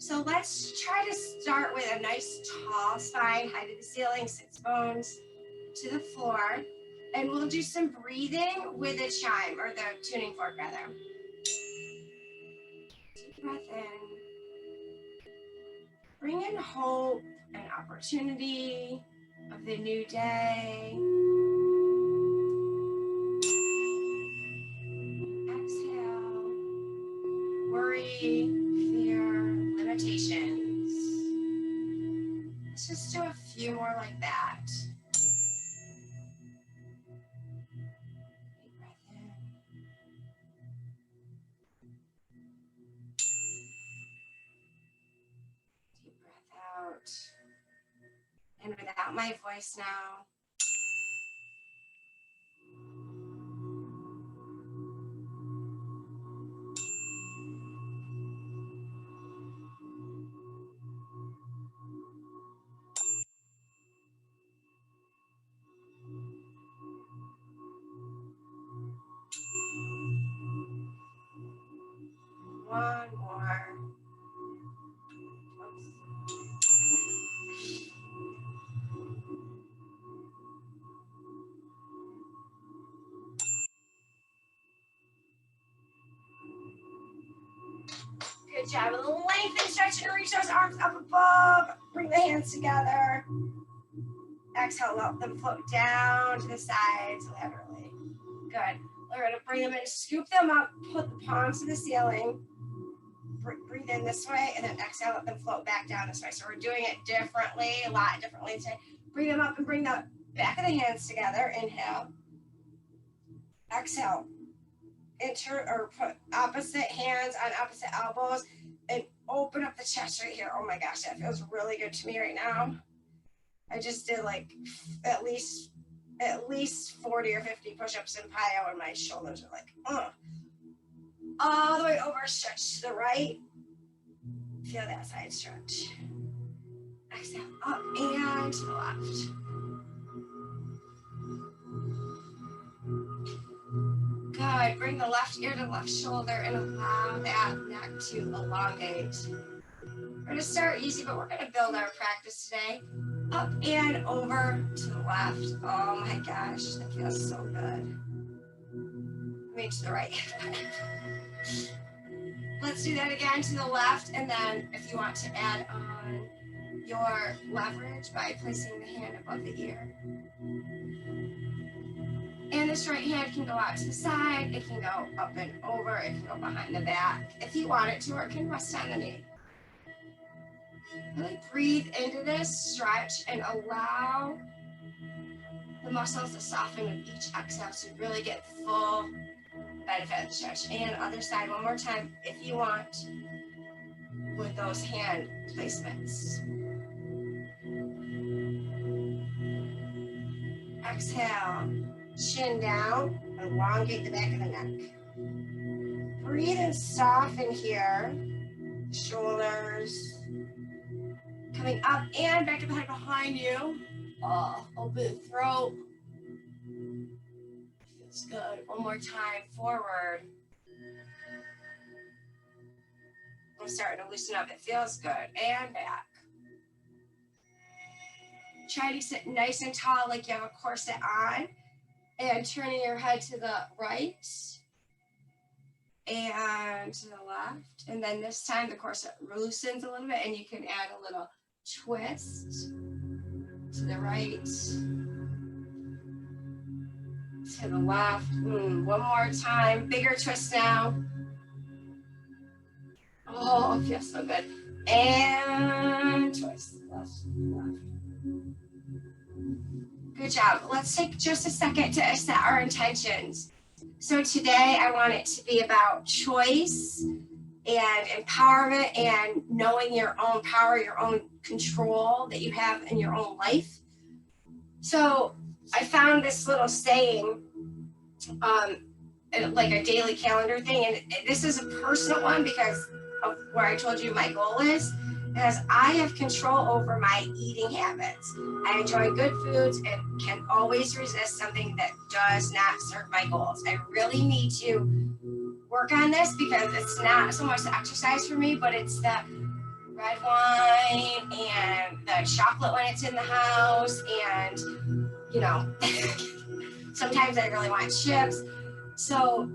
So let's try to start with a nice tall spine, high to the ceiling, sits bones to the floor. And we'll do some breathing with a chime, or the tuning fork rather. Deep breath in. Bring in hope and opportunity of the new day. Exhale. Worry, fear, limitations. Let's just do a few more like that. Deep breath in. Deep breath out. And without my voice now. One more. Oops. Good job. Lengthen, stretch, and reach those arms up above. Bring the hands together. Exhale, let them float down to the sides laterally. Good. We're going to bring them in, scoop them up, put the palms to the ceiling. Breathe in this way, and then exhale, let them float back down this way. So we're doing it differently, a lot differently today. Bring them up and bring the back of the hands together. Inhale. Exhale. Enter or put opposite hands on opposite elbows and open up the chest right here. Oh my gosh, that feels really good to me right now. I just did like at least 40 or 50 push-ups in plyo, and my shoulders are like, all the way over, stretch to the right. Feel that side stretch. Exhale, up and to the left. Good, bring the left ear to the left shoulder and allow that neck to elongate. We're gonna start easy, but we're gonna build our practice today. Up and over to the left. Oh my gosh, that feels so good. Maybe to the right. Let's do that again to the left, and then if you want to add on your leverage by placing the hand above the ear. And this right hand can go out to the side, it can go up and over, it can go behind the back if you want it to, or it can rest on the knee. Really breathe into this, stretch, and allow the muscles to soften with each exhale so you really get full benefit of the stretch. And other side, one more time if you want, with those hand placements. Exhale, chin down, elongate the back of the neck. Breathe and soften here, shoulders. Coming up and back to the head behind you. Open the throat. Feels good. One more time, forward. I'm starting to loosen up. It feels good. And back. Try to sit nice and tall like you have a corset on. And turning your head to the right. And to the left. And then this time the corset loosens a little bit, and you can add a little twist to the right, to the left. One more time, bigger twist now. Oh, it feels so good. And twist, left, left. Good job. Let's take just a second to set our intentions. So today I want it to be about choice and empowerment and knowing your own power, your own control that you have in your own life. So I found this little saying, like a daily calendar thing, and this is a personal one because of where I told you my goal is, as I have control over my eating habits. I enjoy good foods and can always resist something that does not serve my goals. I really need to work on this because it's not so much the exercise for me, but it's the red wine and the chocolate when it's in the house, and you know, sometimes I really want chips. So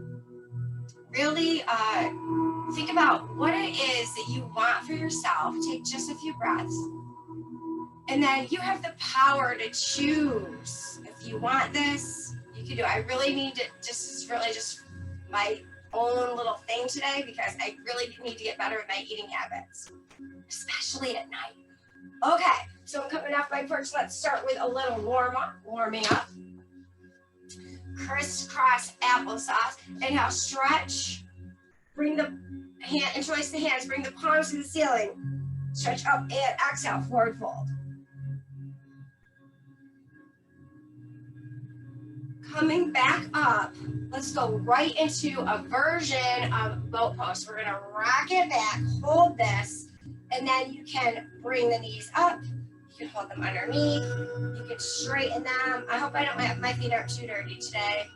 really think about what it is that you want for yourself. Take just a few breaths. And then you have the power to choose. If you want this, you can do it. I really need to just my own little thing today because I really need to get better at my eating habits, especially at night. Okay, so I'm coming off my perch. Let's start with a little warming up. Crisscross applesauce. Inhale, stretch. Bring the hand, interlace the hands, bring the palms to the ceiling. Stretch up and exhale, forward fold. Coming back up, let's go right into a version of boat pose. We're gonna rock it back, hold this, and then you can bring the knees up. You can hold them underneath. You can straighten them. I hope my feet aren't too dirty today.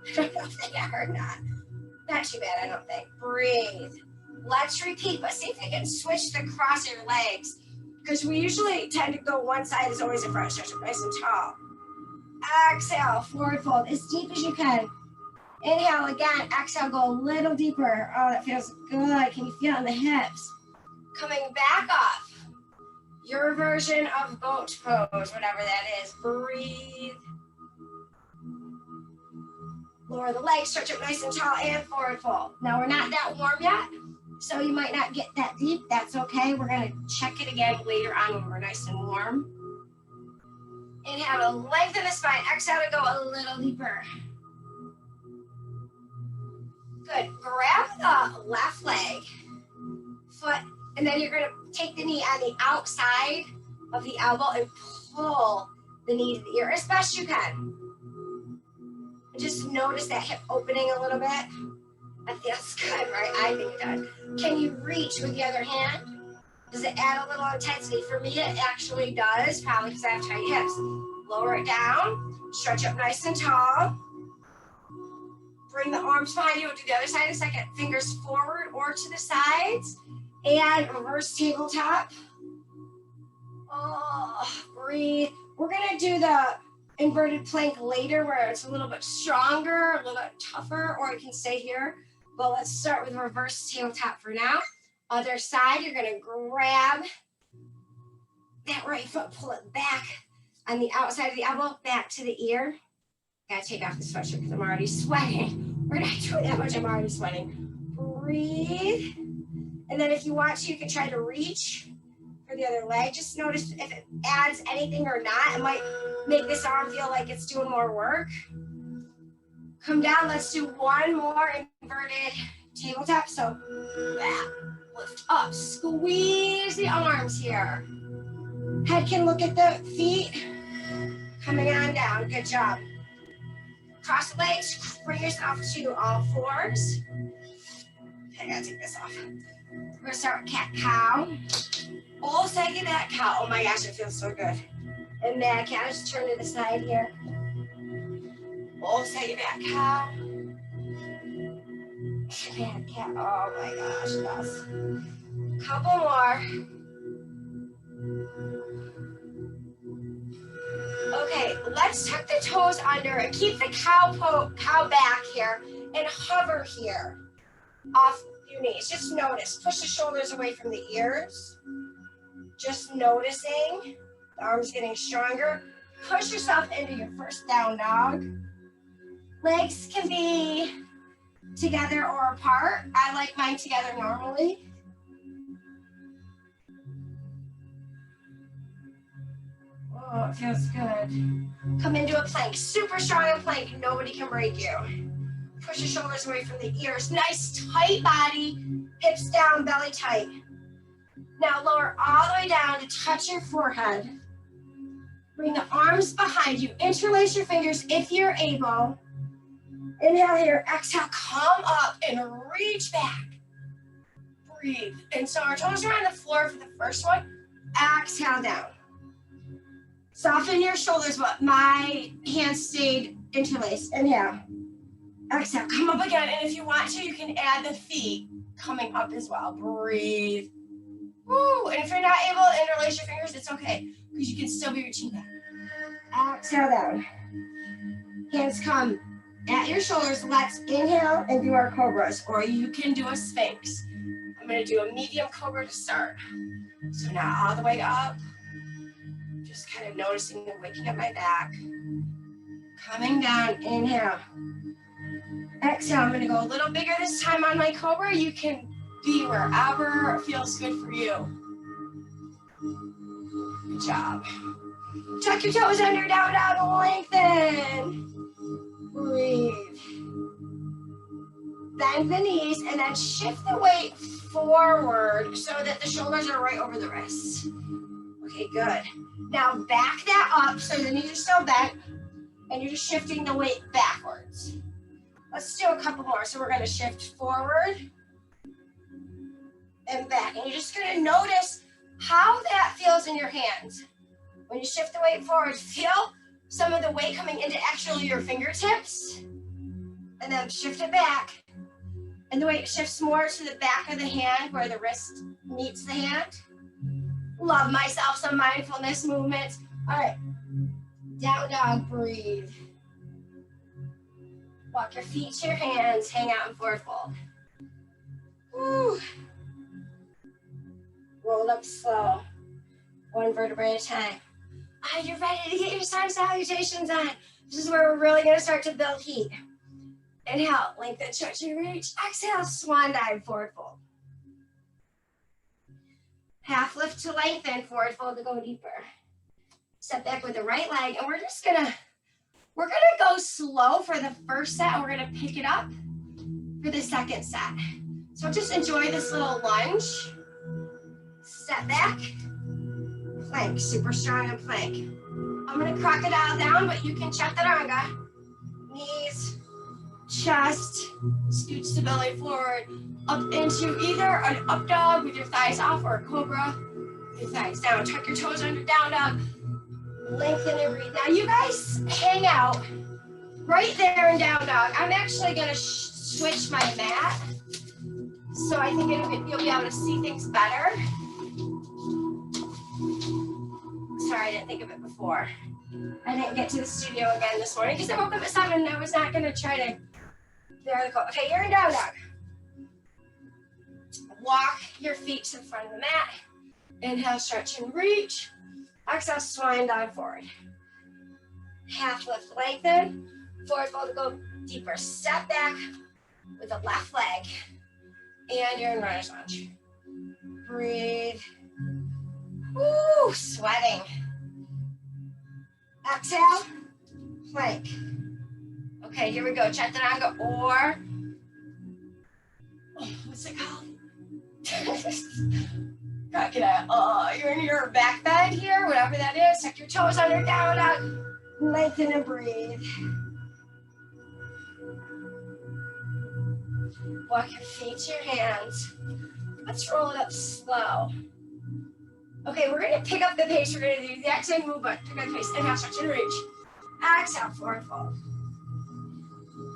I don't know if they are or not. Not too bad, I don't think. Breathe. Let's repeat, but see if you can switch the cross of your legs, because we usually tend to go one side is always in front, stretch up nice and tall. Exhale, forward fold as deep as you can. Inhale again, exhale, go a little deeper. Oh, that feels good. Can you feel it in the hips? Coming back up. Your version of boat pose, whatever that is. Breathe. Lower the legs, stretch up nice and tall, and forward fold. Now we're not that warm yet, so you might not get that deep. That's okay. We're gonna check it again later on when we're nice and warm. Inhale to lengthen the spine. Exhale to go a little deeper. Good. Grab the left leg, foot, and then you're going to take the knee on the outside of the elbow and pull the knee to the ear as best you can. And just notice that hip opening a little bit. That feels good, right? I think it does. Can you reach with the other hand? Does it add a little intensity? For me, it actually does, probably because I have tight hips. Lower it down, stretch up nice and tall. Bring the arms behind you. We'll do the other side in a second. Fingers forward or to the sides. And reverse tabletop. Oh, breathe. We're gonna do the inverted plank later where it's a little bit stronger, a little bit tougher, or it can stay here. But let's start with reverse tabletop for now. Other side, you're gonna grab that right foot, pull it back on the outside of the elbow, back to the ear. Gotta take off the sweatshirt because I'm already sweating. We're not doing that much, I'm already sweating. Breathe. And then if you want to, you can try to reach for the other leg. Just notice if it adds anything or not. It might make this arm feel like it's doing more work. Come down, let's do one more inverted tabletop. So lift up, squeeze the arms here. Head can look at the feet. Coming on down, good job. Cross the legs, bring yourself to all fours. Okay, I gotta take this off. We're gonna start with cat-cow. Full second that cow. Oh my gosh, it feels so good. And mad cow, just turn to the side here. Full second that cow. Mad cat, oh my gosh, yes. Couple more. Okay, let's tuck the toes under and keep the cow back here and hover here off your knees. Just notice, push the shoulders away from the ears. Just noticing, the arms getting stronger. Push yourself into your first down dog. Legs can be together or apart. I like mine together normally. Oh, it feels good. Come into a plank, super strong in plank, nobody can break you. Push your shoulders away from the ears. Nice tight body, hips down, belly tight. Now lower all the way down to touch your forehead. Bring the arms behind you. Interlace your fingers if you're able. Inhale here, exhale, come up and reach back. Breathe. And so our toes are on the floor for the first one. Exhale down. Soften your shoulders, but my hands stayed interlaced. Inhale. Exhale, come up again. And if you want to, you can add the feet coming up as well. Breathe. Woo. And And if you're not able to interlace your fingers, it's okay, because you can still be reaching that. Exhale down. Hands come at your shoulders. Let's inhale and do our cobras, or you can do a sphinx. I'm gonna do a medium cobra to start. So not all the way up, just kind of noticing the waking of my back. Coming down, inhale. Exhale, I'm gonna go a little bigger this time on my cobra. You can be wherever feels good for you. Good job. Tuck your toes under, down, down, lengthen. Breathe. Bend the knees and then shift the weight forward so that the shoulders are right over the wrists. Okay, good. Now back that up so the knees are still bent and you're just shifting the weight backwards. Let's do a couple more. So we're gonna shift forward and back. And you're just gonna notice how that feels in your hands. When you shift the weight forward, feel some of the weight coming into actually your fingertips. And then shift it back. And the weight shifts more to the back of the hand where the wrist meets the hand. Love myself some mindfulness movements. All right, down dog, breathe. Walk your feet to your hands, hang out in forward fold. Woo. Roll up slow, one vertebrae at a time. You're ready to get your sun salutations on. This is where we're really gonna start to build heat. Inhale, lengthen, stretch, and reach. Exhale, swan dive, forward fold. Half lift to lengthen, forward fold to go deeper. Step back with the right leg, and we're gonna go slow for the first set, and we're gonna pick it up for the second set. So just enjoy this little lunge. Step back, plank, super strong and plank. I'm gonna crocodile down, but you can chaturanga. Knees, chest, scooch the belly forward, up into either an up dog with your thighs off or a cobra with your thighs down. Tuck your toes under, down dog, lengthen and breathe. Now you guys hang out right there in down dog. I'm actually gonna switch my mat, so I think you'll be able to see things better. Sorry, I didn't think of it before. I didn't get to the studio again this morning because I woke up at 7 and I was not gonna try to. There we go. Okay, you're in down dog. Walk your feet to the front of the mat. Inhale, stretch and reach. Exhale, swan dive forward. Half lift, lengthen. Forward fold to go deeper. Step back with the left leg. And you're in runner's lunge. Breathe. Woo, sweating. Exhale, plank. Okay, here we go. Chaturanga or, what's it called? Crocodile. You're in your back bend here, whatever that is. Tuck your toes under, down, out. Lengthen and breathe. Walk your feet to your hands. Let's roll it up slow. Okay, we're gonna pick up the pace. We're gonna do the exact same movement. Pick up the pace. Inhale, stretch and reach. Exhale, forward fold.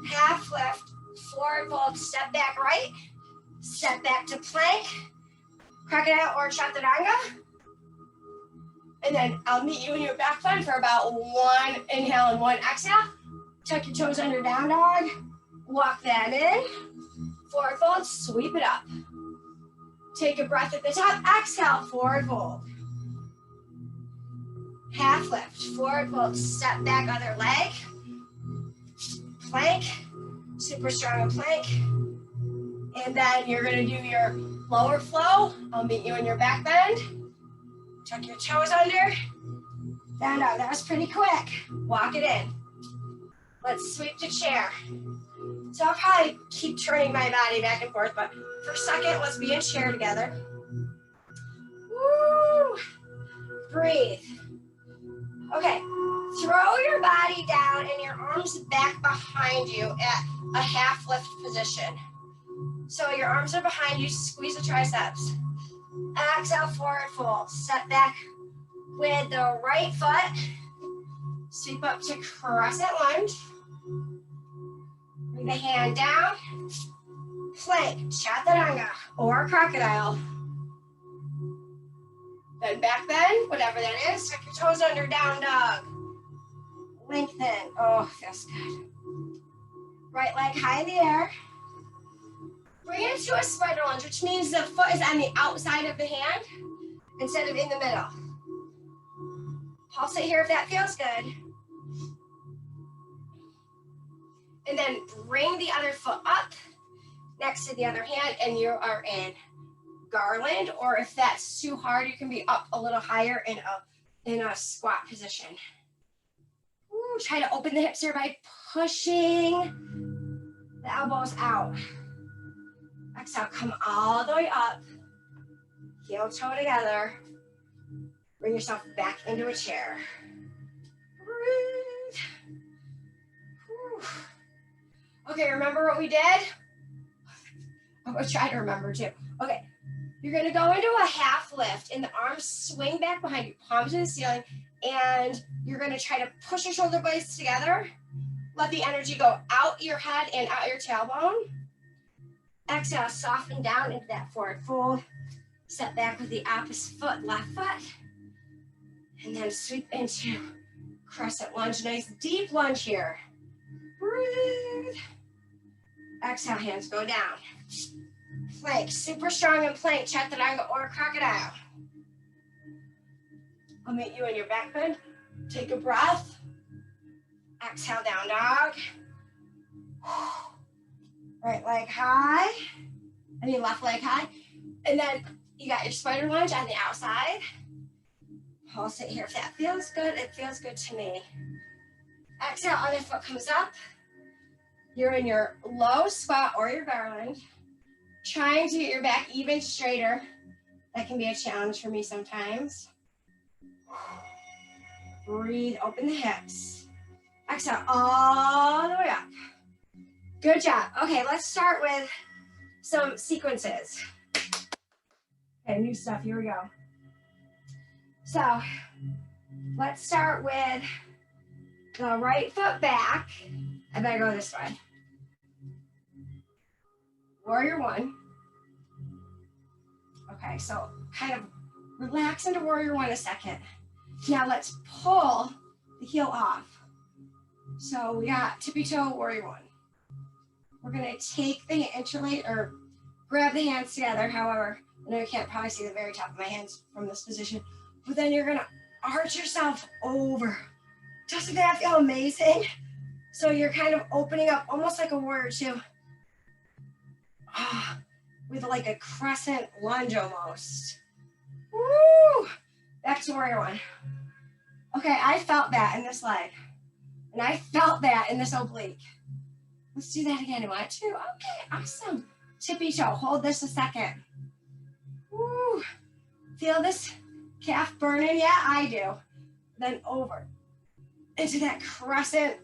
Half lift, forward fold, step back right. Step back to plank, crocodile or chaturanga. And then I'll meet you in your back bend for about one inhale and one exhale. Tuck your toes under, down dog. Walk that in. Forward fold, sweep it up. Take a breath at the top. Exhale, forward fold. Half lift, forward fold, step back, other leg. Plank, super strong and plank. And then you're gonna do your lower flow. I'll meet you in your back bend. Tuck your toes under. Down dog, that was pretty quick. Walk it in. Let's sweep to chair. So I'll probably keep turning my body back and forth, but for a second, let's be in chair together. Woo! Breathe. Okay, throw your body down and your arms back behind you at a half lift position. So your arms are behind you, squeeze the triceps. Exhale, forward fold. Step back with the right foot. Sweep up to crescent lunge. Bring the hand down. Plank, chaturanga, or crocodile. Then back bend, whatever that is. Tuck your toes under, down dog. Lengthen. Oh, feels good. Right leg high in the air. Bring it to a spider lunge, which means the foot is on the outside of the hand instead of in the middle. Pulse it here if that feels good. And then bring the other foot up next to the other hand, and you are in garland, or if that's too hard, you can be up a little higher in a squat position. Ooh, try to open the hips here by pushing the elbows out. Exhale, come all the way up. Heel toe together. Bring yourself back into a chair. Breathe. Whew. Okay, remember what we did? I'm gonna try to remember too. Okay, you're gonna go into a half lift and the arms swing back behind you, palms to the ceiling, and you're gonna try to push your shoulder blades together. Let the energy go out your head and out your tailbone. Exhale, soften down into that forward fold. Step back with the opposite foot, left foot. And then sweep into crescent lunge. Nice deep lunge here. Breathe. Exhale, hands go down. Plank, super strong in plank, chaturanga or crocodile. I'll meet you in your back bend. Take a breath. Exhale, down dog. Right leg high. Left leg high. And then you got your spider lunge on the outside. Pulse it here. If that feels good, it feels good to me. Exhale, other foot comes up. You're in your low squat or your garland. Trying to get your back even straighter. That can be a challenge for me sometimes. Breathe, open the hips. Exhale, all the way up. Good job. Okay, let's start with some sequences. Okay, new stuff, here we go. So, let's start with the right foot back. I better go this way. Warrior one. Okay, so kind of relax into warrior one a second. Now let's pull the heel off. So we got tippy toe, warrior one. We're gonna take the interlace or grab the hands together. However, I know you can't probably see the very top of my hands from this position, but then you're gonna arch yourself over. Doesn't that feel amazing? So you're kind of opening up almost like a warrior two. With like a crescent lunge almost. Woo! Back to warrior one. Okay, I felt that in this leg. And I felt that in this oblique. Let's do that again. 1, 2. Okay, awesome. Tippy toe. Hold this a second. Woo! Feel this calf burning? Yeah, I do. Then over into that crescent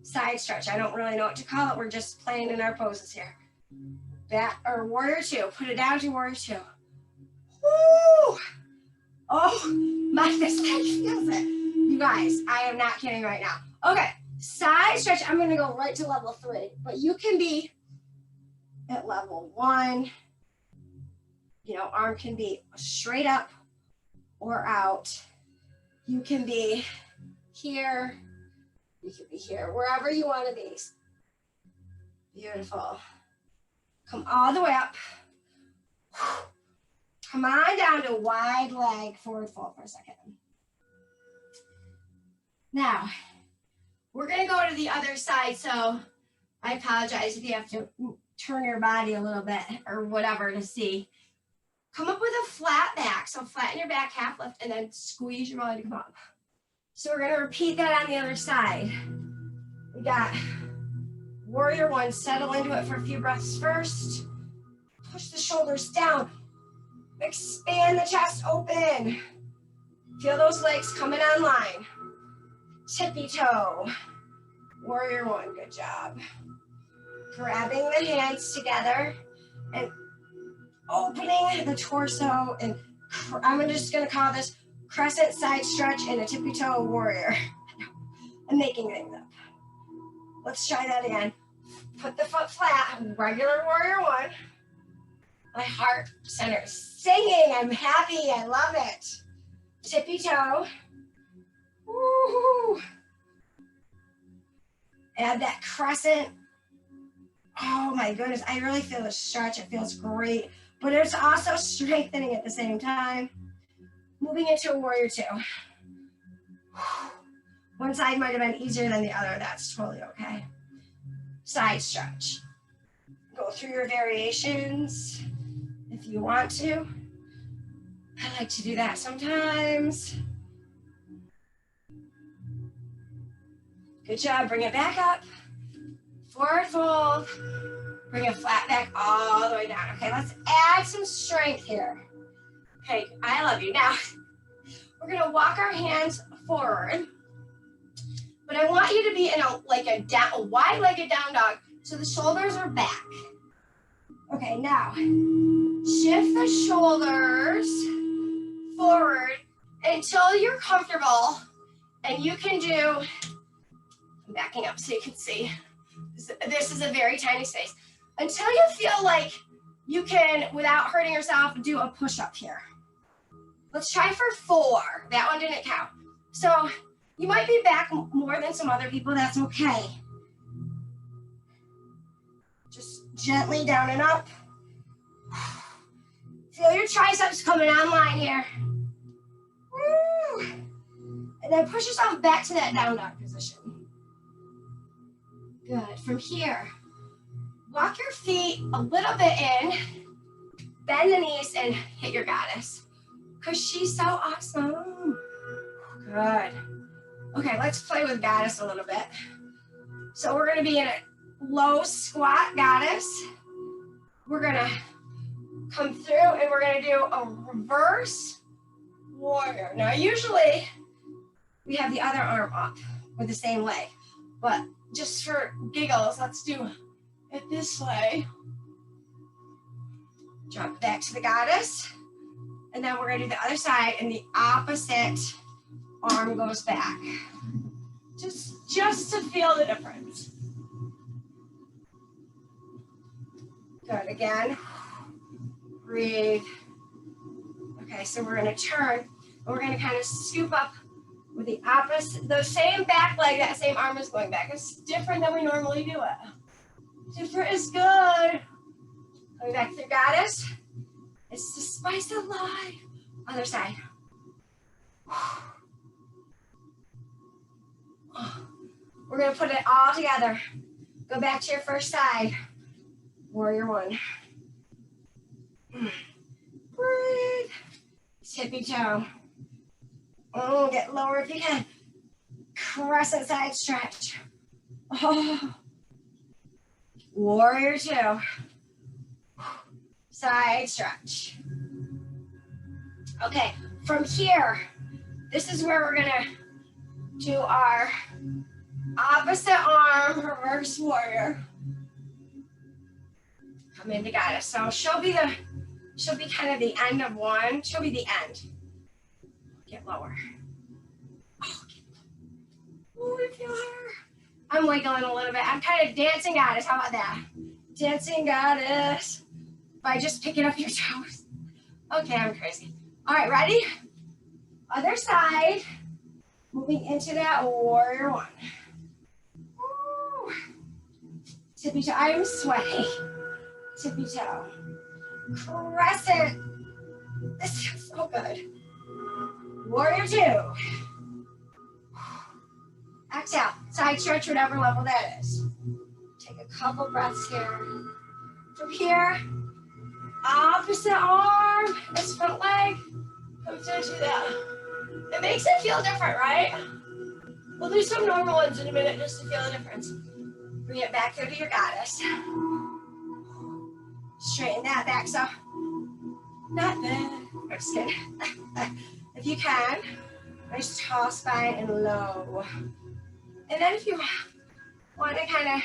side stretch. I don't really know what to call it. We're just playing in our poses here. That or warrior two. Put it down to warrior two. Woo! Oh, my this leg feels it. You guys, I am not kidding right now. Okay, side stretch. I'm gonna go right to level 3, but you can be at level 1. You know, arm can be straight up or out. You can be here. You can be here, wherever you want to be. Beautiful. Come all the way up. Come on down to wide leg forward fold for a second. Now, we're going to go to the other side, so I apologize if you have to turn your body a little bit or whatever to see. Come up with a flat back, so flatten your back, half lift, and then squeeze your belly to come up. So we're going to repeat that on the other side. We got warrior one, settle into it for a few breaths first. Push the shoulders down. Expand the chest open. Feel those legs coming online. Tippy toe. Warrior one, good job. Grabbing the hands together and opening the torso. And I'm just going to call this crescent side stretch and a tippy toe warrior. I'm making things up. Let's try that again. Put the foot flat, regular warrior one. My heart center is singing. I'm happy. I love it. Tippy toe. Woo-hoo. Add that crescent. Oh my goodness, I really feel the stretch. It feels great, but it's also strengthening at the same time. Moving into a warrior two. One side might have been easier than the other. That's totally okay. Side stretch. Go through your variations if you want to. I like to do that sometimes. Good job. Bring it back up. Forward fold. Bring it flat back all the way down. Okay, let's add some strength here. Okay, I love you. Now, we're going to walk our hands forward. But I want you to be in a wide-legged down dog so the shoulders are back. Okay, now, shift the shoulders forward until you're comfortable and you can do, I'm backing up so you can see. This is a very tiny space. Until you feel like you can, without hurting yourself, do a push-up here. Let's try for 4. That one didn't count. So you might be back more than some other people. That's okay. Just gently down and up. Feel your triceps coming online here. Woo. And then push yourself back to that down dog position. Good. From here, walk your feet a little bit in, bend the knees, and hit your goddess. Because she's so awesome. Good. Okay, let's play with goddess a little bit. So we're going to be in a low squat goddess. We're going to come through and we're going to do a reverse warrior. Now, usually we have the other arm up with the same leg, but just for giggles, let's do it this way. Jump back to the goddess. And then we're going to do the other side and the opposite arm goes back. Just to feel the difference. Good. Again. Breathe. Okay, so we're going to turn and we're going to kind of scoop up with the opposite, the same back leg, that same arm is going back. It's different than we normally do it. Different is good. Coming back through goddess. It's the spice of life. Other side. We're going to put it all together. Go back to your first side. Warrior one. Breathe. Tippy toe. Oh, get lower if you can. Crescent side stretch. Oh. Warrior two. Side stretch. Okay, from here, this is where we're gonna do our opposite arm reverse warrior. Come into goddess. So she'll be kind of the end of one. She'll be the end. Get lower. Oh, I feel her. I'm wiggling a little bit. I'm kind of dancing goddess. How about that? Dancing goddess. By just picking up your toes. Okay, I'm crazy. All right, ready? Other side. Moving into that warrior one. Woo. Tippy toe. I'm sweaty. Tippy toe. Crescent. This feels so good. Warrior two. Exhale. Side stretch, whatever level that is. Take a couple breaths here. From here, opposite arm, this front leg comes into that. It makes it feel different, right? We'll do some normal ones in a minute just to feel the difference. Bring it back through to your goddess. Straighten that back, so not bad. I'm just kidding. If you can, nice tall spine and low. And then if you want to kind of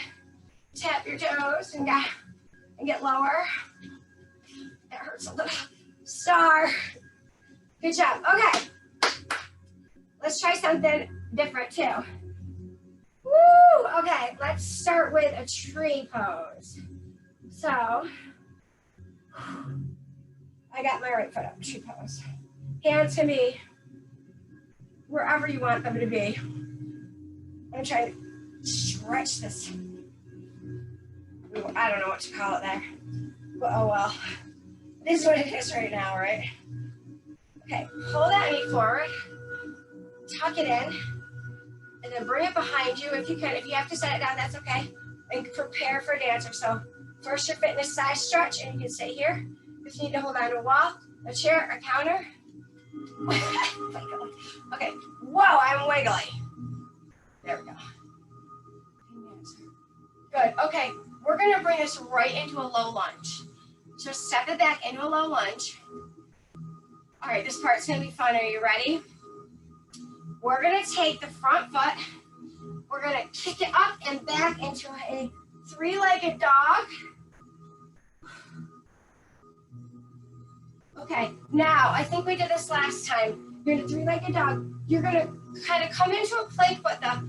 tap your toes and get lower, that hurts a little. Star. Good job. Okay. Let's try something different too. Woo! Okay, let's start with a tree pose. So, I got my right foot up, tree pose. Hands can be wherever you want them to be. I'm gonna try to stretch this. I don't know what to call it there, but oh well. This is what it is right now, right? Okay, pull that knee forward, tuck it in, and then bring it behind you if you can. If you have to set it down, that's okay. And prepare for dancer. So first your fitness side stretch, and you can stay here. If you need to hold on to a wall, a chair, a counter. Okay, whoa, I'm wiggly. There we go. Good, okay, we're gonna bring this right into a low lunge. So step it back into a low lunge. All right, this part's gonna be fun. Are you ready? We're gonna take the front foot, we're gonna kick it up and back into a three-legged dog. Okay, now, I think we did this last time. You're in a three-legged dog. You're gonna kind of come into a plank, but the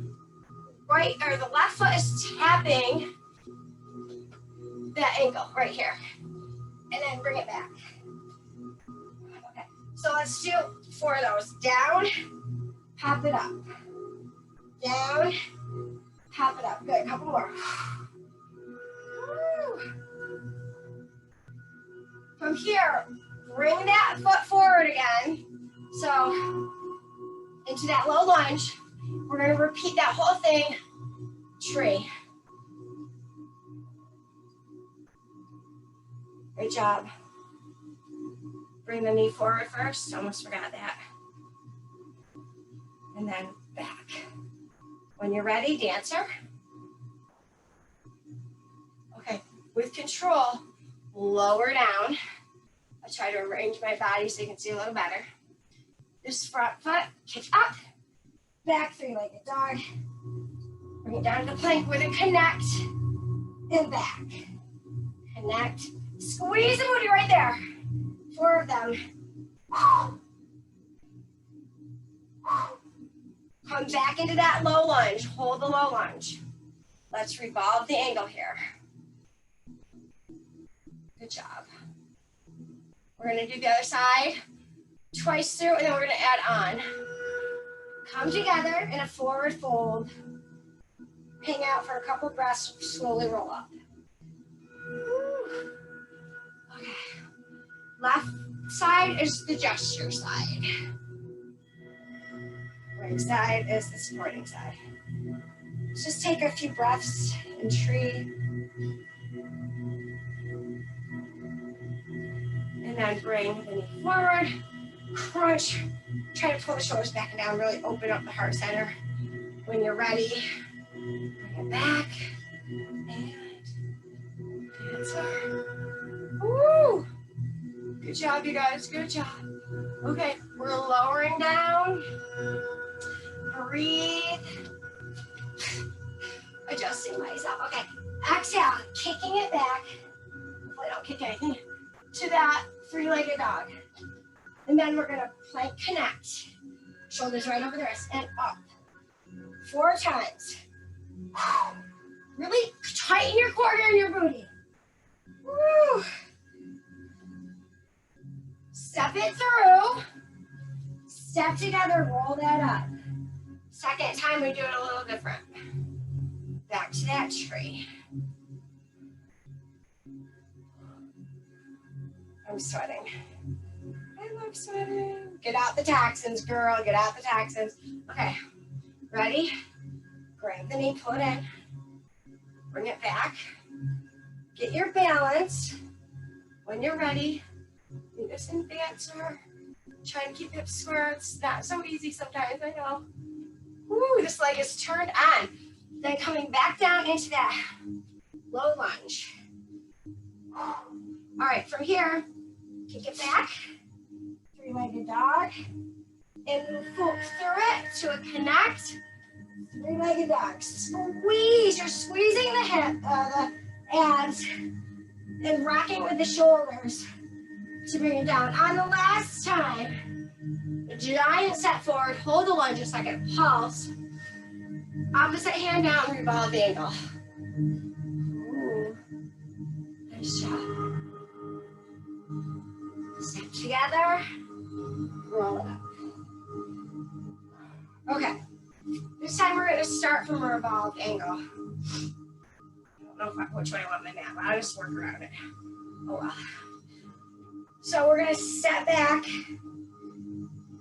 right, or the left foot is tapping that ankle right here. And then bring it back. Okay, so let's do 4 of those. Down, pop it up. Down, pop it up. Good, a couple more. Woo. From here, bring that foot forward again. So, into that low lunge. We're gonna repeat that whole thing, tree. Great job. Bring the knee forward first, almost forgot that. And then back. When you're ready, dancer. Okay, with control, lower down. I try to arrange my body so you can see a little better. This front foot, kick up, back three-legged dog. Bring it down to the plank with a connect, and back. Connect, squeeze the booty right there. 4 of them. Come back into that low lunge, hold the low lunge. Let's revolve the angle here. Good job. We're gonna do the other side twice through, and then we're gonna add on. Come together in a forward fold. Hang out for a couple breaths, slowly roll up. Okay. Left side is the gesture side. Right side is the supporting side. Let's just take a few breaths in tree. And then bring the knee forward, crunch. Try to pull the shoulders back and down, really open up the heart center. When you're ready, bring it back. And dancer. Woo! Good job, you guys, good job. Okay, we're lowering down. Breathe. Adjusting myself. Okay, exhale, kicking it back. Hopefully I don't kick anything. To that three-legged dog. And then we're gonna plank connect. Shoulders right over the wrist and up. 4 times. Really tighten your core and your booty. Woo. Step it through. Step together, roll that up. Second time we do it a little different. Back to that tree. I'm sweating. I love sweating. Get out the toxins, girl. Get out the toxins. Okay. Ready? Grab the knee, pull it in. Bring it back. Get your balance. When you're ready, do this in dancer. Try and keep hips square. It's not so easy sometimes, I know. Woo, this leg is turned on. Then coming back down into that low lunge. All right, from here, kick it back. Three-legged dog. And move through it to a connect. Three-legged dog. Squeeze. You're squeezing the hip, the abs, and rocking with the shoulders to bring it down. On the last time, a giant step forward. Hold the lunge a second. Pulse. Opposite hand down. Revolve the ankle. Ooh. Nice job. together, roll it up. Okay, this time we're gonna start from a revolved angle. I don't know which way I want my mat, but I'll just work around it. Oh well. So we're gonna step back,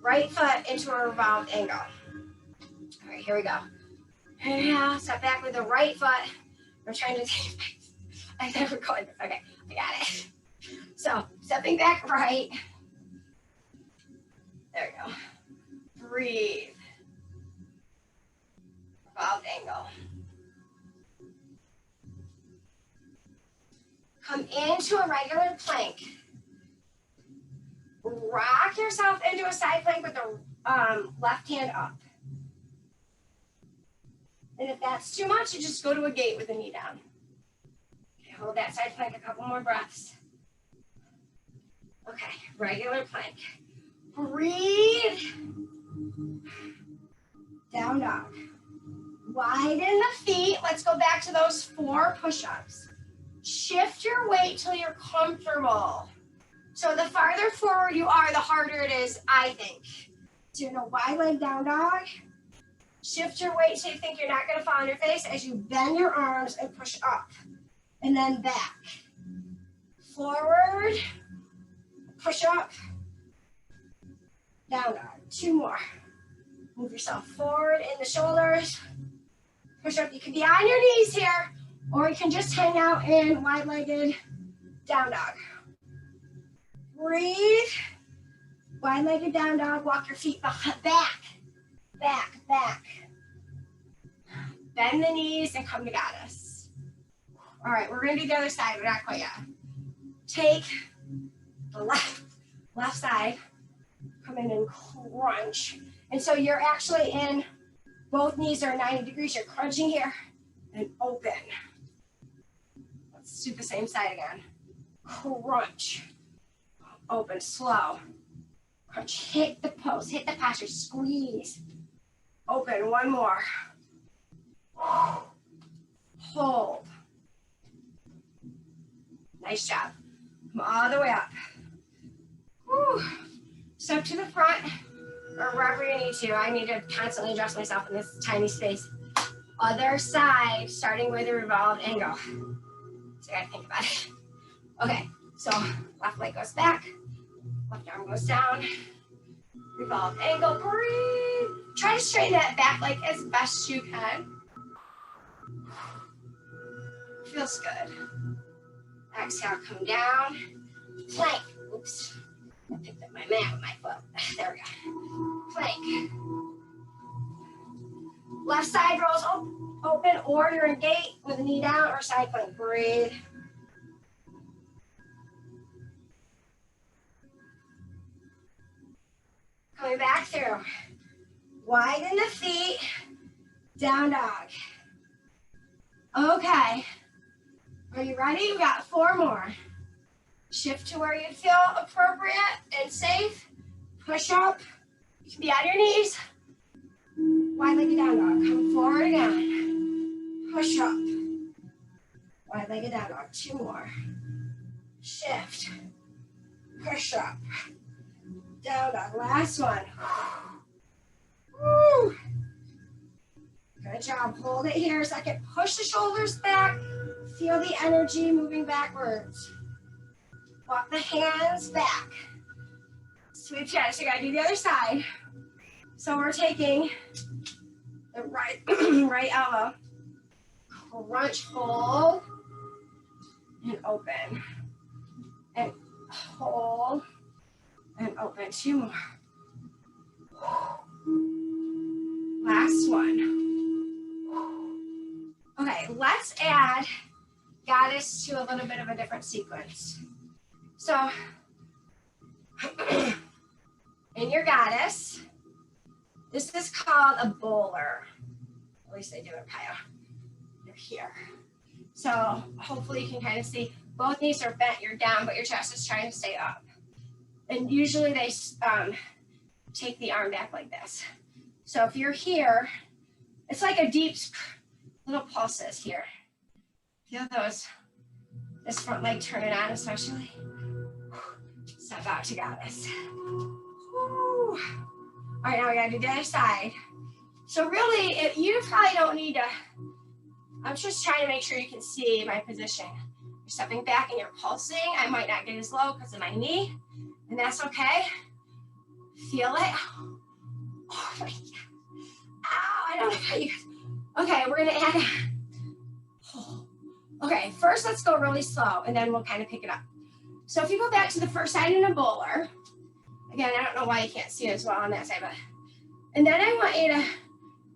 right foot into a revolved angle. All right, here we go. Inhale, step back with the right foot. We're trying to take, I never go in. Okay, I got it. So, stepping back right. There we go. Breathe. Revolved angle. Come into a regular plank. Rock yourself into a side plank with the left hand up. And if that's too much, you just go to a gate with the knee down. Okay, hold that side plank a couple more breaths. Okay, regular plank. Breathe. Down dog. Widen the feet. Let's go back to those 4 push-ups. Shift your weight till you're comfortable. So the farther forward you are, the harder it is, I think. So you're gonna wide leg down dog. Shift your weight so you think you're not gonna fall on your face as you bend your arms and push up. And then back. Forward, push up, down dog. 2 more. Move yourself forward in the shoulders. Push up. You can be on your knees here, or you can just hang out in wide-legged down dog. Breathe. Wide-legged down dog. Walk your feet back, back, back. Bend the knees and come to goddess. All right, we're gonna do the other side, but not quite yet. Take the left side, come in and crunch. And so you're actually in, both knees are 90 degrees. You're crunching here and open. Let's do the same side again. Crunch, open, slow. Crunch, hit the pose, hit the posture, squeeze. Open, 1 more. Hold. Nice job. Come all the way up. Whew. Step to the front, or wherever you need to. I need to constantly adjust myself in this tiny space. Other side, starting with a revolved angle. So I gotta think about it. Okay, so left leg goes back, left arm goes down, revolved angle, breathe. Try to straighten that back leg as best you can. Feels good. Exhale, come down, plank. Oops, I picked up my mat with my foot. There we go. Plank. Left side rolls open, or you're in gate with a knee down or side plank. Breathe. Coming back through. Widen the feet, down dog. Okay. Are you ready? We got 4 more. Shift to where you feel appropriate and safe. Push up. You can be on your knees. Wide-legged down dog. Come forward again. Push up. Wide-legged down dog. 2 more. Shift. Push up. Down dog. Last one. Woo. Good job. Hold it here a second. Push the shoulders back. Feel the energy moving backwards. Walk the hands back. Sweep chest. You gotta do the other side. So we're taking the right elbow. Crunch, hold, and open. And hold, and open. 2 more. Last one. Okay, let's add goddess to a little bit of a different sequence. So, in your goddess, this is called a bowler. At least they do in Kaya. You're here. So, hopefully you can kind of see both knees are bent, you're down, but your chest is trying to stay up. And usually they take the arm back like this. So if you're here, it's like a deep little pulses here. Feel those, this front leg turning on especially. Step out to goddess. Woo. All right, now we gotta do the other side. So really, you probably don't need to, I'm just trying to make sure you can see my position. You're stepping back and you're pulsing. I might not get as low because of my knee, and that's okay. Feel it. Oh my God. Ow, I don't know how you guys. Okay, we're gonna add. Okay, first let's go really slow and then we'll kind of pick it up. So if you go back to the first side in a bowler, again, I don't know why you can't see it as well on that side, but, and then I want you to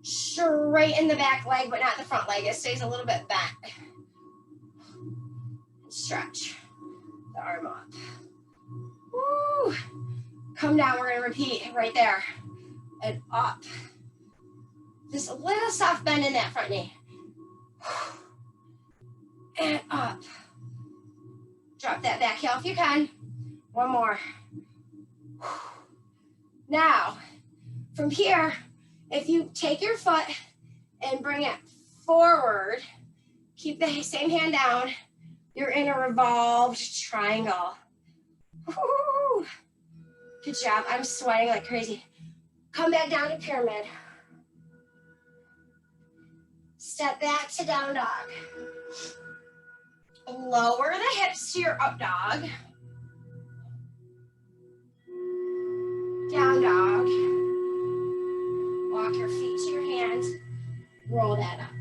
straighten the back leg, but not the front leg. It stays a little bit bent. Stretch the arm up. Woo. Come down, we're gonna repeat right there. And up. Just a little soft bend in that front knee. And up. Drop that back heel if you can. One more. Now, from here, if you take your foot and bring it forward, keep the same hand down, you're in a revolved triangle. Woo. Good job. I'm sweating like crazy. Come back down to pyramid. Step back to down dog. Lower the hips to your up dog. Down dog. Walk your feet to your hands. Roll that up.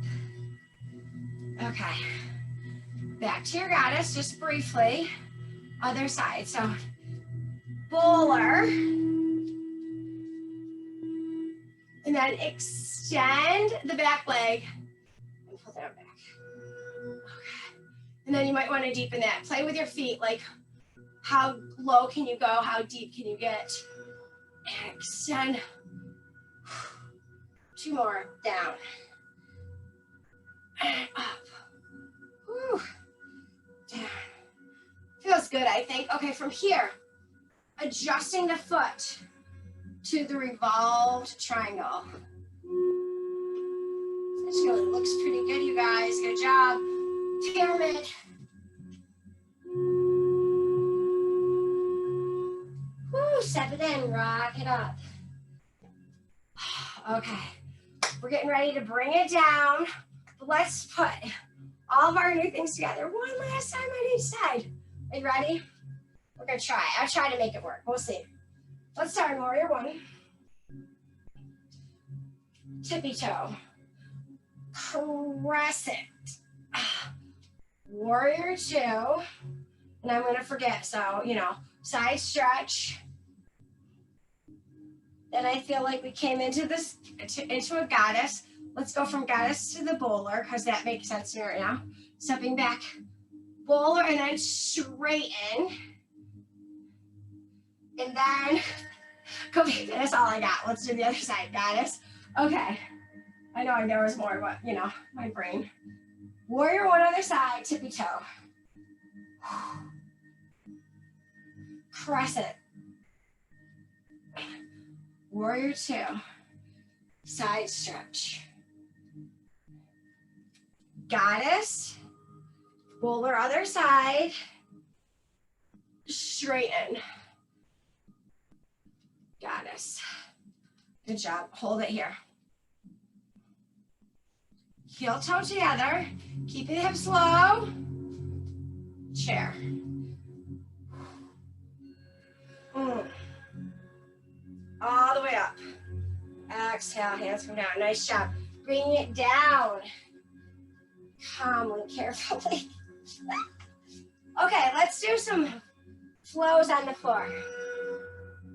Okay. Back to your goddess, just briefly. Other side. So, bowler. And then extend the back leg and pull that back. Okay. And then you might want to deepen that. Play with your feet, like how low can you go? How deep can you get? And extend. 2 more. Down. And up. Whew. Down. Feels good, I think. Okay, from here, adjusting the foot to the revolved triangle. It looks pretty good, you guys. Good job. Pyramid. Woo, step it in, rock it up. Okay, we're getting ready to bring it down. Let's put all of our new things together one last time on each side. Are you ready? We're gonna try. I'll try to make it work. We'll see. Let's start in warrior 1. Tippy toe. Crescent. Warrior 2. And I'm gonna forget, so, side stretch. Then I feel like we came into this, into a goddess. Let's go from goddess to the bowler, because that makes sense to me right now. Stepping back, bowler, and then straighten. And then, go back. That's all I got. Let's do the other side, goddess. Okay. I know there was more, but, my brain. Warrior 1 other side, tippy toe. Crescent. Warrior 2. Side stretch. Goddess. Bowler other side. Straighten. Goddess. Good job. Hold it here. Heel toe together. Keeping the hips low. Chair. All the way up. Exhale, hands come down. Nice job. Bringing it down. Calmly, carefully. Okay, let's do some flows on the floor.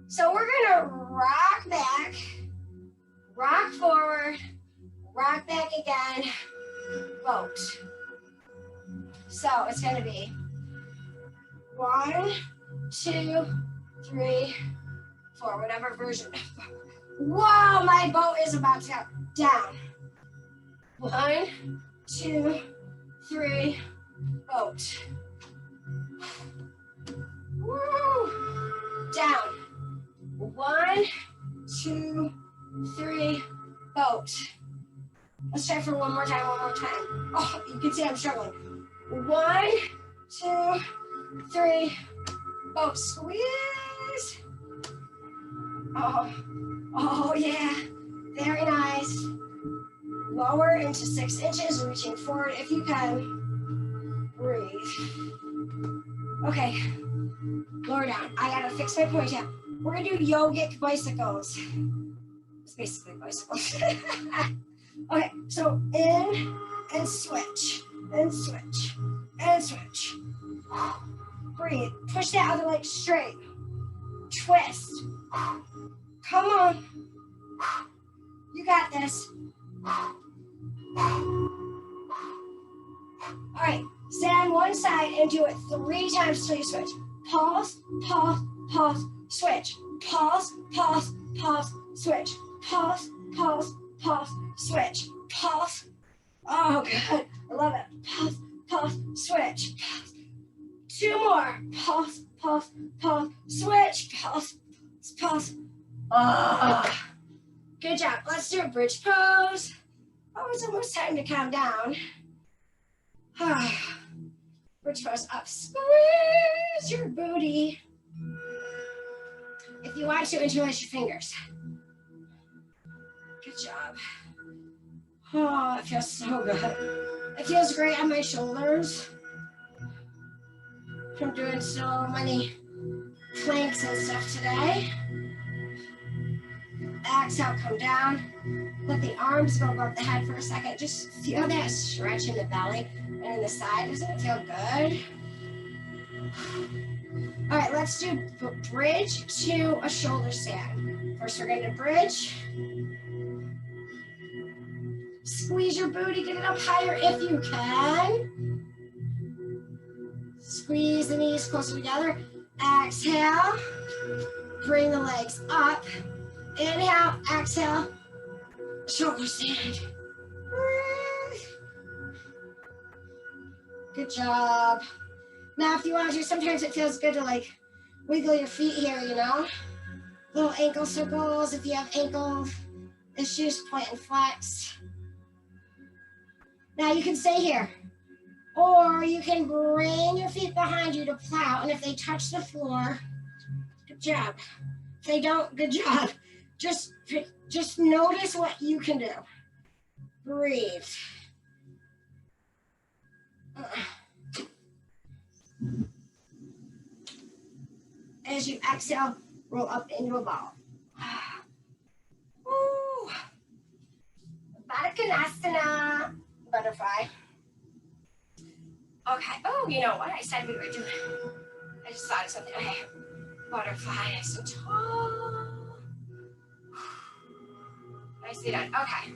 So we're gonna rock back, rock forward, rock back again, boat. So it's gonna be 1, 2, 3, 4, whatever version. Whoa, my boat is about to go down. 1, 2, 3, boat. Woo. Down. 1, 2, 3, boat. Let's try for one more time. Oh, you can see I'm struggling. 1, 2, 3, Oh, squeeze. Oh yeah, very nice. Lower into 6 inches, reaching forward if you can. Breathe. Okay, lower down. I gotta fix my ponytail. We're gonna do yogic bicycles. It's basically bicycles. Okay, so in and switch, and switch, and switch. Breathe. Push that other leg straight. Twist. Come on. You got this. All right, stand one side and do it 3 times till you switch. Pause, pause, pause, switch. Pause, pause, pause, switch. Pause, pause, pause, switch. Pause. Oh, good. I love it. Pause, pause, switch. Pause. 2 more. Pause, pause, pause, switch. Pause, pause. Oh, good job. Let's do a bridge pose. Oh, it's almost time to calm down. Bridge pose up. Squeeze your booty. If you want to, interlace your fingers. Good job. Oh, it feels so good. It feels great on my shoulders from doing so many planks and stuff today. Exhale, come down. Let the arms go above the head for a second. Just feel that stretch in the belly and in the side. Doesn't it feel good? All right, let's do bridge to a shoulder stand. First, we're going to bridge. Squeeze your booty, get it up higher if you can. Squeeze the knees closer together. Exhale. Bring the legs up. Inhale, exhale. Shoulder stand. Good job. Now, if you want to, sometimes it feels good to like wiggle your feet here, you know? Little ankle circles. If you have ankle issues, point and flex. Now you can stay here. Or you can bring your feet behind you to plow. And if they touch the floor, good job. If they don't, good job. Just notice what you can do. Breathe. As you exhale, roll up into a ball. Ooh. Baddha butterfly. Okay. Oh, you know what I said we were doing? I just thought of something. Okay. Butterfly, nice and tall. Nicely done. Okay.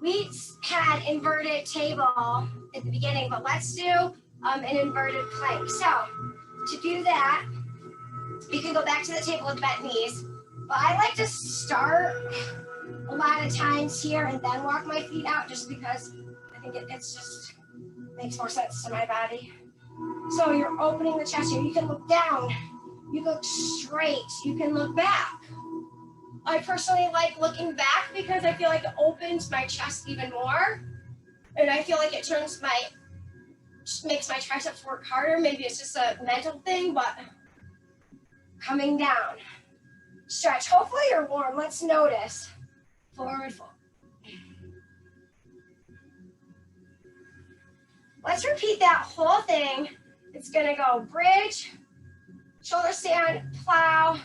We had inverted table at the beginning, but let's do an inverted plank. So to do that, you can go back to the table with bent knees. But I like to start a lot of times here and then walk my feet out just because I think it's just makes more sense to my body. So you're opening the chest here. You can look down. You look straight. You can look back. I personally like looking back because I feel like it opens my chest even more. And I feel like it makes my triceps work harder. Maybe it's just a mental thing, but coming down. Stretch. Hopefully you're warm. Let's notice. Forward fold. Let's repeat that whole thing. It's going to go bridge, shoulder stand, plow,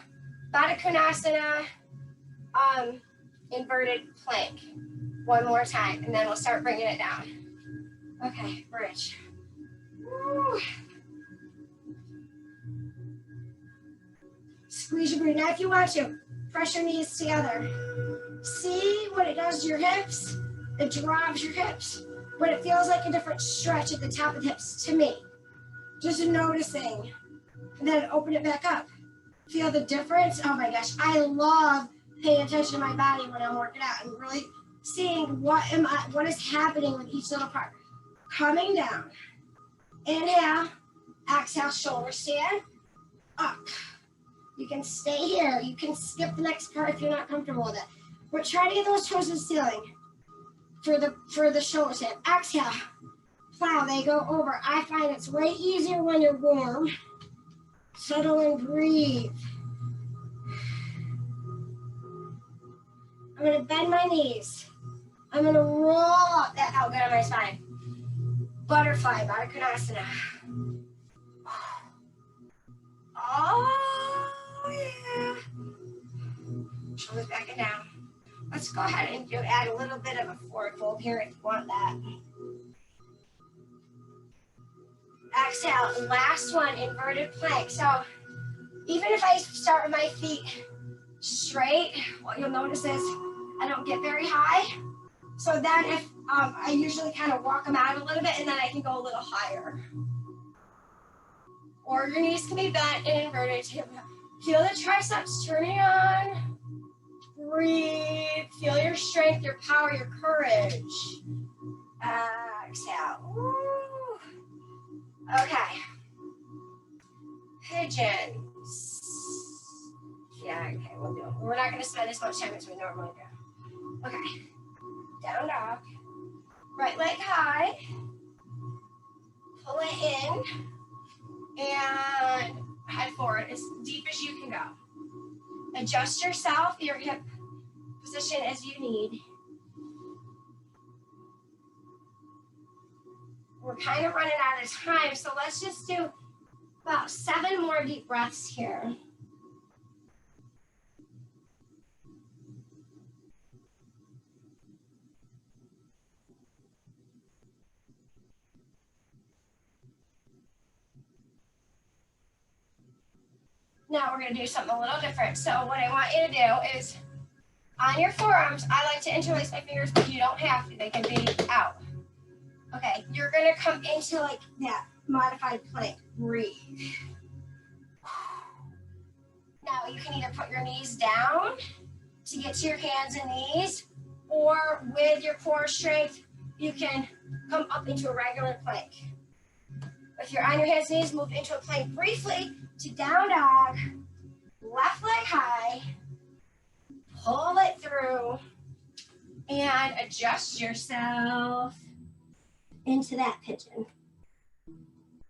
Baddha inverted plank. One more time, and then we'll start bringing it down. Okay, bridge. Woo. Squeeze your booty. Now, if you want to, press your knees together. See what it does to your hips? It drops your hips, but it feels like a different stretch at the top of the hips to me. Just noticing, and then open it back up. Feel the difference? Oh my gosh, I love paying attention to my body when I'm working out and really seeing what is happening with each little part. Coming down. Inhale, exhale, shoulder stand, up. You can stay here. You can skip the next part if you're not comfortable with it. But try to get those toes to the ceiling for the shoulder stand. Exhale, plow, they go over. I find it's way easier when you're warm. Settle and breathe. I'm gonna bend my knees. I'm gonna roll up. That felt good on my spine. Butterfly, Baddha Konasana. Oh, yeah. Shoulders back and down. Let's go ahead and add a little bit of a forward fold here if you want that. Exhale, last one, inverted plank. So even if I start with my feet straight, what you'll notice is I don't get very high. So then if I usually kind of walk them out a little bit and then I can go a little higher. Or your knees can be bent and inverted. Feel the triceps turning on. Breathe. Feel your strength, your power, your courage. Exhale. Woo. Okay. Pigeons. Yeah, okay, we'll do it. We're not going to spend as much time as we normally do. Okay. Down dog. Right leg high. Pull it in. And head forward as deep as you can go. Adjust yourself, your hip position as you need. We're kind of running out of time, so let's just do about 7 more deep breaths here. Now we're going to do something a little different. So what I want you to do is on your forearms, I like to interlace my fingers, but you don't have to. They can be out. Okay, you're going to come into like that modified plank. Breathe. Now you can either put your knees down to get to your hands and knees, or with your core strength, you can come up into a regular plank. If you're on your hands and knees, move into a plank briefly to down dog, left leg high, pull it through, and adjust yourself into that pigeon.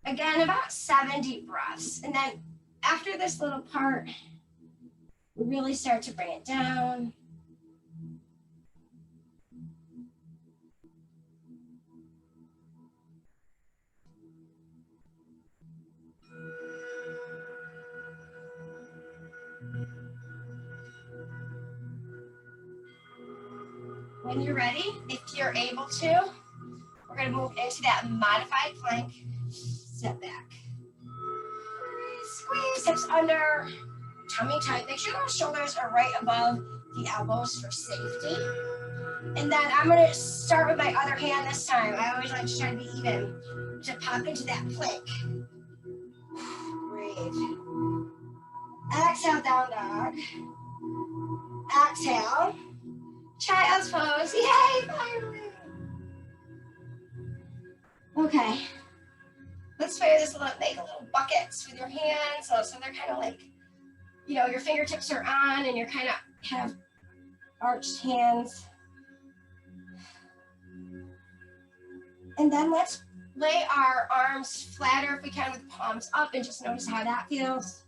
Again, about 7 deep breaths. And then after this little part, we really start to bring it down. When you're ready, if you're able to, we're going to move into that modified plank. Step back. Squeeze hips under, tummy tight. Make sure those shoulders are right above the elbows for safety. And then I'm going to start with my other hand this time. I always like to try to be even, to pop into that plank. Breathe. Exhale, down dog. Exhale. Child's pose. Yay, finally. Okay. Let's fire this a little, make a little buckets with your hands. So they're kind of like, you know, your fingertips are on and you're kind of have arched hands. And then let's lay our arms flatter if we can with palms up and just notice how that feels.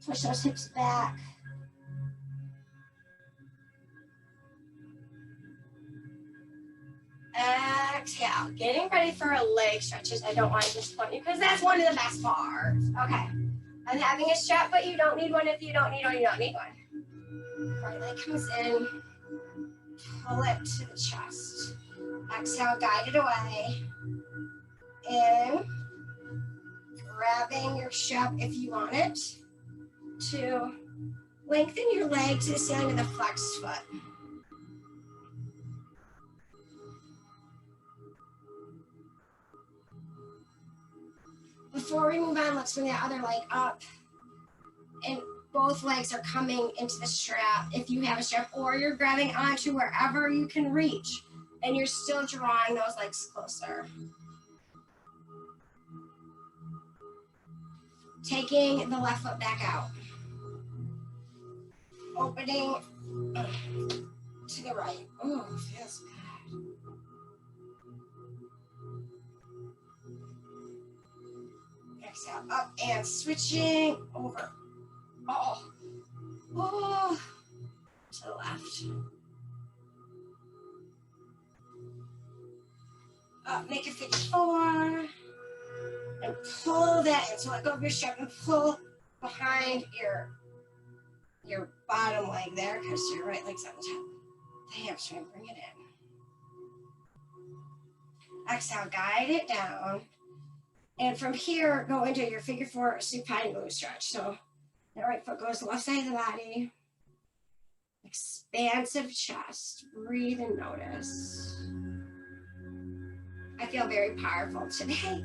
Push those hips back. Exhale, getting ready for a leg stretches. I don't want to disappoint you because that's one of the best parts. Okay, I'm having a strap, but you don't need one. If you don't need one, you don't need one. Right leg comes in, pull it to the chest. Exhale, guide it away. In, grabbing your strap if you want it, to lengthen your leg to the ceiling with a flexed foot. Before we move on, let's bring that other leg up. And both legs are coming into the strap if you have a strap, or you're grabbing onto wherever you can reach. And you're still drawing those legs closer. Taking the left foot back out. Opening to the right. Oh, feels good. Exhale, up and switching over. Oh, oh, to the left. Up, make a figure 4. And pull that in. So let go of your strap and pull behind your bottom leg there because your right leg's on the top. The hamstring, bring it in. Exhale, guide it down. And from here, go into your figure 4 supine glute stretch. So that right foot goes to the left side of the body. Expansive chest. Breathe and notice. I feel very powerful today.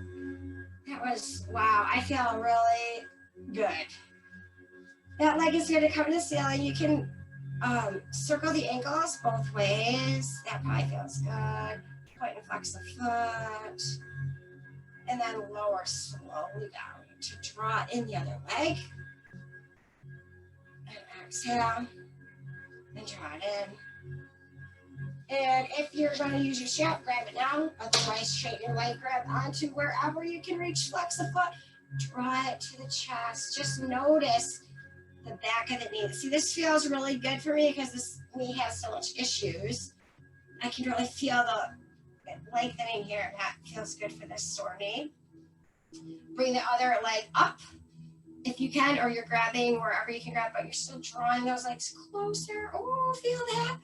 That was, wow, I feel really good. That leg is going to come to the ceiling. You can circle the ankles both ways. That probably feels good. Point and flex the foot. And then lower slowly down to draw in the other leg. And exhale. And draw it in. And if you're going to use your strap, grab it now. Otherwise, straighten your leg, grab onto wherever you can reach. Flex the foot. Draw it to the chest. Just notice the back of the knee. See, this feels really good for me because this knee has so much issues. I can really feel the lengthening here. That feels good for this sore knee. Bring the other leg up if you can, or you're grabbing wherever you can grab, but you're still drawing those legs closer. Oh, feel that?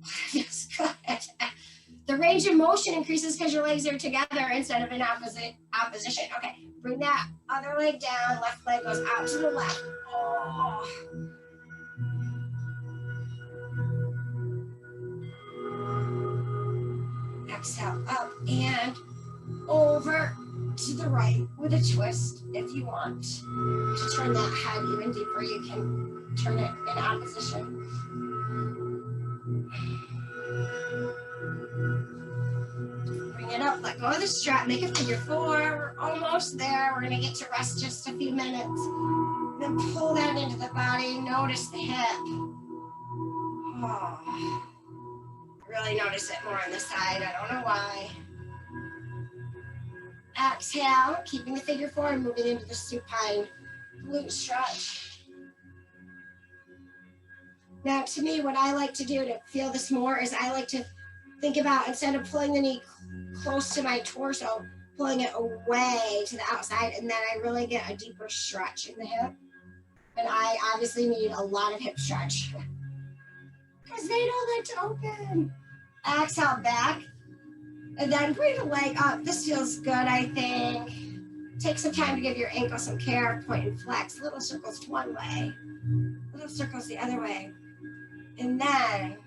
Feels good. The range of motion increases because your legs are together instead of in opposition. Okay, bring that other leg down. Left leg goes out to the left. Oh. Exhale, up and over to the right with a twist if you want. To turn that head even deeper, you can turn it in opposition. Bring it up, let go of the strap, make a figure 4. We're almost there. We're gonna get to rest just a few minutes. Then pull that into the body, notice the hip. Oh. Really notice it more on the side, I don't know why. Exhale, keeping the figure 4 and moving into the supine glute stretch. Now, to me, what I like to do to feel this more is I like to think about, instead of pulling the knee close to my torso, pulling it away to the outside, and then I really get a deeper stretch in the hip. And I obviously need a lot of hip stretch because they don't like to open. Exhale back, and then bring the leg up. This feels good, I think. Take some time to give your ankle some care. Point and flex. Little circles one way, little circles the other way. And then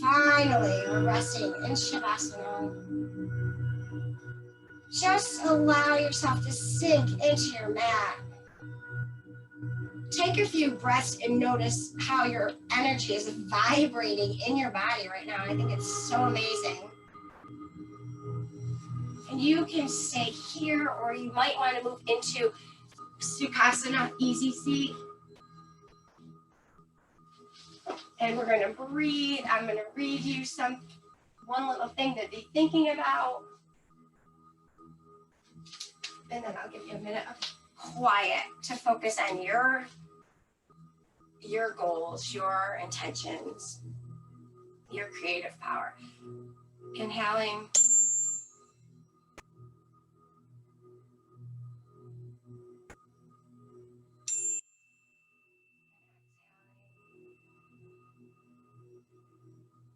finally, we're resting in Shavasana. Just allow yourself to sink into your mat. Take a few breaths and notice how your energy is vibrating in your body right now. I think it's so amazing. And you can stay here, or you might want to move into Sukhasana, easy seat. And we're going to breathe. I'm going to read you one little thing to be thinking about. And then I'll give you a minute of quiet to focus on your goals, your intentions, your creative power. Inhaling.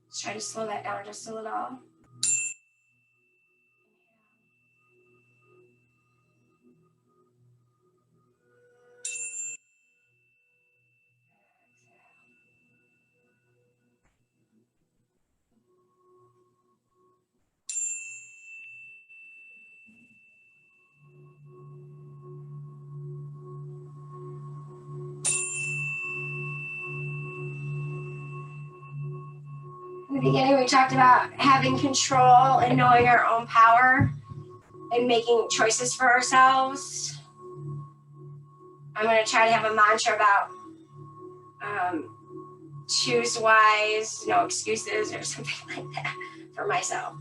Let's try to slow that down just a little. In the beginning, we talked about having control and knowing our own power and making choices for ourselves. I'm going to try to have a mantra about choose wise, no excuses, or something like that for myself.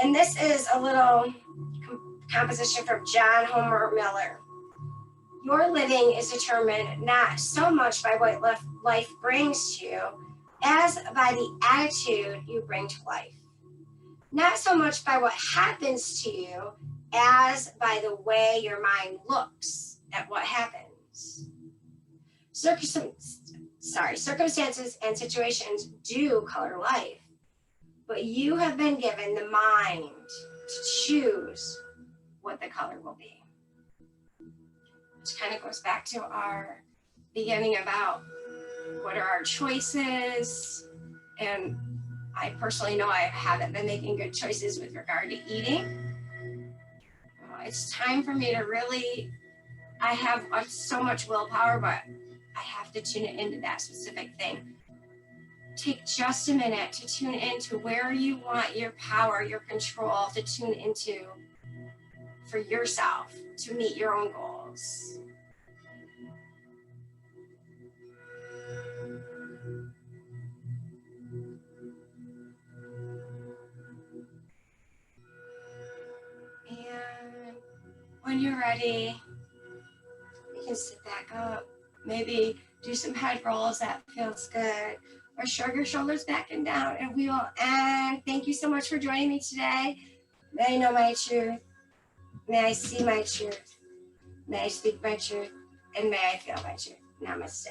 And this is a little composition from John Homer Miller. Your living is determined not so much by what life brings to you as by the attitude you bring to life. Not so much by what happens to you as by the way your mind looks at what happens. Circumstances and situations do color life, but you have been given the mind to choose what the color will be. Which kind of goes back to our beginning about what are our choices. And I personally know I haven't been making good choices with regard to eating. It's time for me to really, I have so much willpower, but I have to tune it into that specific thing. Take just a minute to tune into where you want your power, your control to tune into for yourself to meet your own goals. And when you're ready, you can sit back up, maybe do some head rolls, that feels good, or shrug your shoulders back and down, and we will end. Thank you so much for joining me today. May I know my truth, may I see my truth, may I speak my truth, and may I feel my truth. Namaste.